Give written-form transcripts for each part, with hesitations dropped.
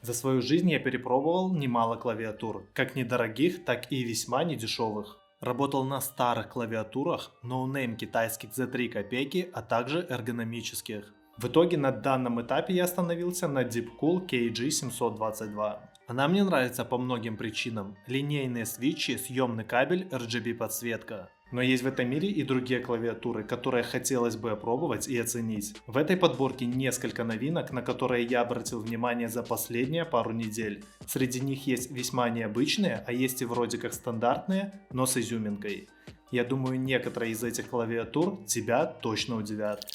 За свою жизнь я перепробовал немало клавиатур, как недорогих, так и весьма недешевых. Работал на старых клавиатурах, ноунейм китайских за 3 копейки, а также эргономических. В итоге на данном этапе я остановился на Deepcool KG722. Она мне нравится по многим причинам. Линейные свитчи, съемный кабель, RGB подсветка. Но есть в этом мире и другие клавиатуры, которые хотелось бы опробовать и оценить. В этой подборке несколько новинок, на которые я обратил внимание за последние пару недель. Среди них есть весьма необычные, а есть и вроде как стандартные, но с изюминкой. Я думаю, некоторые из этих клавиатур тебя точно удивят.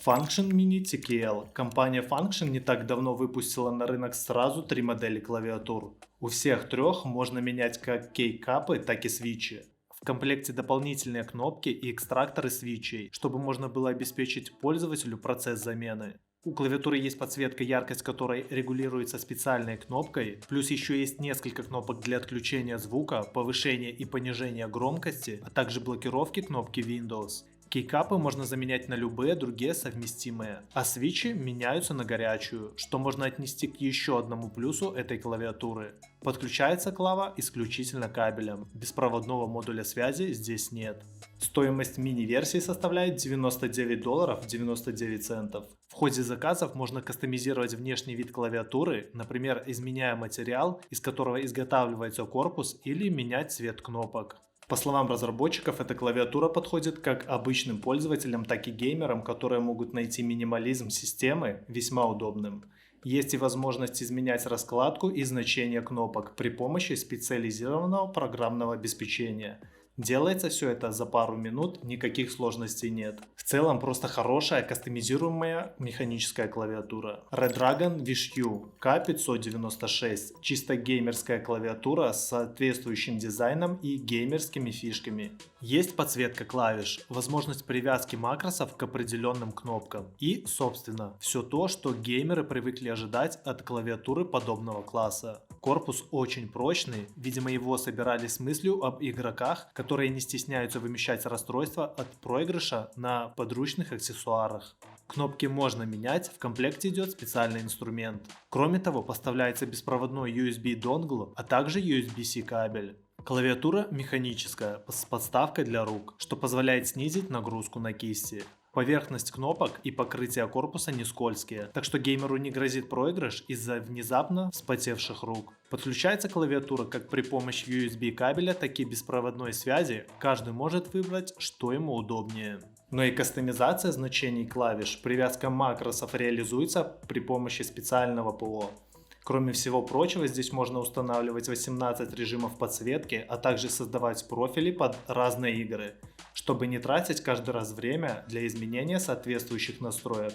Function Mini TKL. Компания Function не так давно выпустила на рынок сразу 3 модели клавиатур. У всех трех можно менять как кейкапы, так и свитчи. В комплекте дополнительные кнопки и экстракторы свитчей, чтобы можно было обеспечить пользователю процесс замены. У клавиатуры есть подсветка, яркость которой регулируется специальной кнопкой, плюс еще есть несколько кнопок для отключения звука, повышения и понижения громкости, а также блокировки кнопки Windows. Кейкапы можно заменять на любые другие совместимые, а свитчи меняются на горячую, что можно отнести к еще одному плюсу этой клавиатуры. Подключается клава исключительно кабелем, беспроводного модуля связи здесь нет. Стоимость мини-версии составляет $99 99 центов. В ходе заказов можно кастомизировать внешний вид клавиатуры, например, изменяя материал, из которого изготавливается корпус, или менять цвет кнопок. По словам разработчиков, эта клавиатура подходит как обычным пользователям, так и геймерам, которые могут найти минимализм системы весьма удобным. Есть и возможность изменять раскладку и значение кнопок при помощи специализированного программного обеспечения. Делается все это за пару минут, никаких сложностей нет. В целом просто хорошая кастомизируемая механическая клавиатура. Redragon Wish K596. Чисто геймерская клавиатура с соответствующим дизайном и геймерскими фишками. Есть подсветка клавиш, возможность привязки макросов к определенным кнопкам и, собственно, все то, что геймеры привыкли ожидать от клавиатуры подобного класса. Корпус очень прочный, видимо его собирали с мыслью об игроках, которые не стесняются вымещать расстройства от проигрыша на подручных аксессуарах. Кнопки можно менять, в комплекте идет специальный инструмент. Кроме того, поставляется беспроводной USB донгл, а также USB-C кабель. Клавиатура механическая, с подставкой для рук, что позволяет снизить нагрузку на кисти. Поверхность кнопок и покрытие корпуса не скользкие, так что геймеру не грозит проигрыш из-за внезапно вспотевших рук. Подключается клавиатура как при помощи USB кабеля, так и беспроводной связи, каждый может выбрать, что ему удобнее. Но и кастомизация значений клавиш, привязка макросов реализуется при помощи специального ПО. Кроме всего прочего, здесь можно устанавливать 18 режимов подсветки, а также создавать профили под разные игры, чтобы не тратить каждый раз время для изменения соответствующих настроек.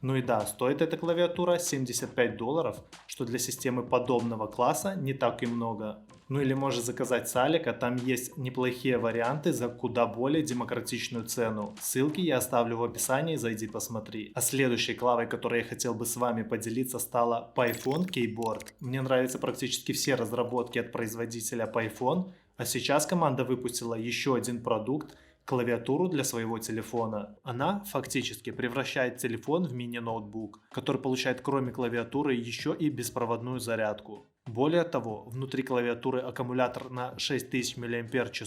Ну и да, стоит эта клавиатура $75, что для системы подобного класса не так и много. Ну или можешь заказать с Алика, там есть неплохие варианты за куда более демократичную цену. Ссылки я оставлю в описании, зайди посмотри. А следующей клавой, которой я хотел бы с вами поделиться, стала Python Keyboard. Мне нравятся практически все разработки от производителя Python, а сейчас команда выпустила еще один продукт, клавиатуру для своего телефона. Она фактически превращает телефон в мини-ноутбук, который получает кроме клавиатуры еще и беспроводную зарядку. Более того, внутри клавиатуры аккумулятор на 6000 мАч,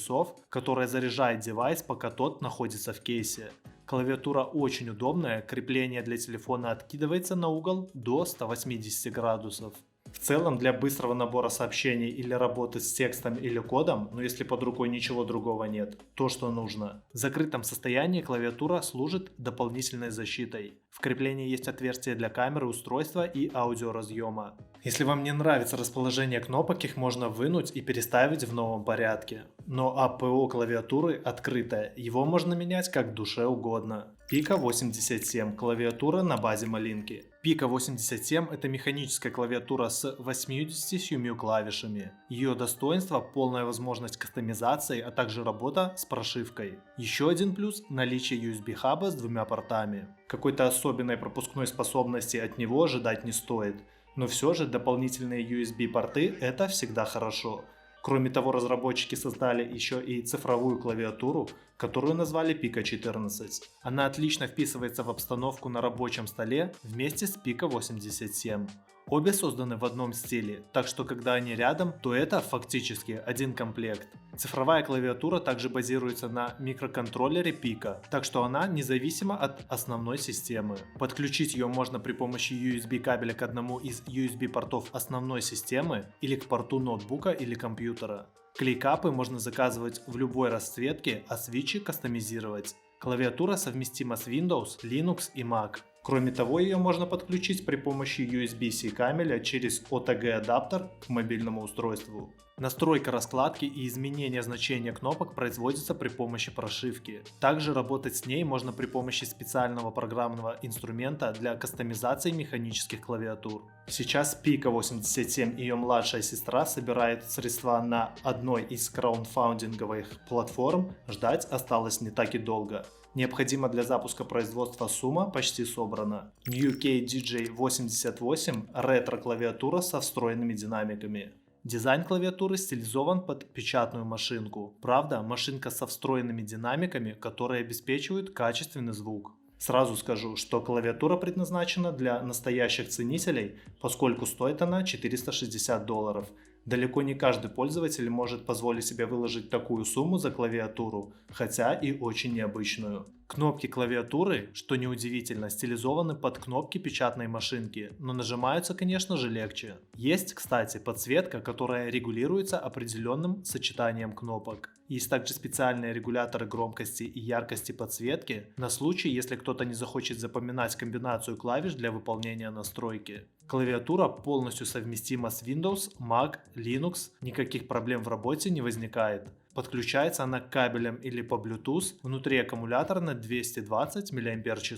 который заряжает девайс, пока тот находится в кейсе. Клавиатура очень удобная, крепление для телефона откидывается на угол до 180 градусов. В целом для быстрого набора сообщений или работы с текстом или кодом, но если под рукой ничего другого нет, то что нужно. В закрытом состоянии клавиатура служит дополнительной защитой. В креплении есть отверстие для камеры устройства и аудиоразъема. Если вам не нравится расположение кнопок, их можно вынуть и переставить в новом порядке. Но АПО клавиатуры открытое, его можно менять как душе угодно. Pika 87 клавиатура на базе малинки. Pika 87 это механическая клавиатура с 87 клавишами. Ее достоинство – полная возможность кастомизации, а также работа с прошивкой. Еще один плюс – наличие USB хаба с двумя портами. Какой-то особенной пропускной способности от него ожидать не стоит. Но все же дополнительные USB порты – это всегда хорошо. Кроме того, разработчики создали еще и цифровую клавиатуру, которую назвали Pico 14. Она отлично вписывается в обстановку на рабочем столе вместе с Pico 87. Обе созданы в одном стиле, так что когда они рядом, то это фактически один комплект. Цифровая клавиатура также базируется на микроконтроллере Pico, так что она независима от основной системы. Подключить ее можно при помощи USB кабеля к одному из USB портов основной системы или к порту ноутбука или компьютера. Клейкапы можно заказывать в любой расцветке, а свитчи кастомизировать. Клавиатура совместима с Windows, Linux и Mac. Кроме того, ее можно подключить при помощи USB-C кабеля через OTG адаптер к мобильному устройству. Настройка раскладки и изменение значения кнопок производится при помощи прошивки. Также работать с ней можно при помощи специального программного инструмента для кастомизации механических клавиатур. Сейчас Pico 87 и ее младшая сестра собирают средства на одной из краундфандинговых платформ, ждать осталось не так и долго. Необходимо для запуска производства сумма почти собрана. New KDJ88 ретро-клавиатура со встроенными динамиками. Дизайн клавиатуры стилизован под печатную машинку. Правда, машинка со встроенными динамиками, которые обеспечивают качественный звук. Сразу скажу, что клавиатура предназначена для настоящих ценителей, поскольку стоит она $460. Далеко не каждый пользователь может позволить себе выложить такую сумму за клавиатуру, хотя и очень необычную. Кнопки клавиатуры, что неудивительно, стилизованы под кнопки печатной машинки, но нажимаются, конечно же, легче. Есть, кстати, подсветка, которая регулируется определенным сочетанием кнопок. Есть также специальные регуляторы громкости и яркости подсветки на случай, если кто-то не захочет запоминать комбинацию клавиш для выполнения настройки. Клавиатура полностью совместима с Windows, Mac, Linux, никаких проблем в работе не возникает. Подключается она к кабелям или по Bluetooth, внутри аккумулятор на 220 мАч.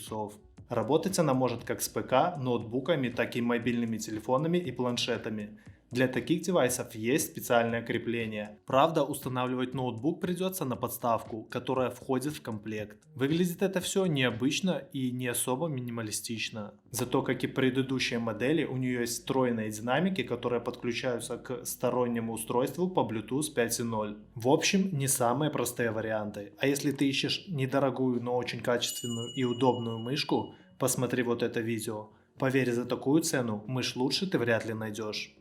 Работать она может как с ПК, ноутбуками, так и мобильными телефонами и планшетами. Для таких девайсов есть специальное крепление. Правда, устанавливать ноутбук придется на подставку, которая входит в комплект. Выглядит это все необычно и не особо минималистично. Зато, как и предыдущие модели, у нее есть встроенные динамики, которые подключаются к стороннему устройству по Bluetooth 5.0. В общем, не самые простые варианты. А если ты ищешь недорогую, но очень качественную и удобную мышку, посмотри вот это видео. Поверь, за такую цену мышь лучше ты вряд ли найдешь.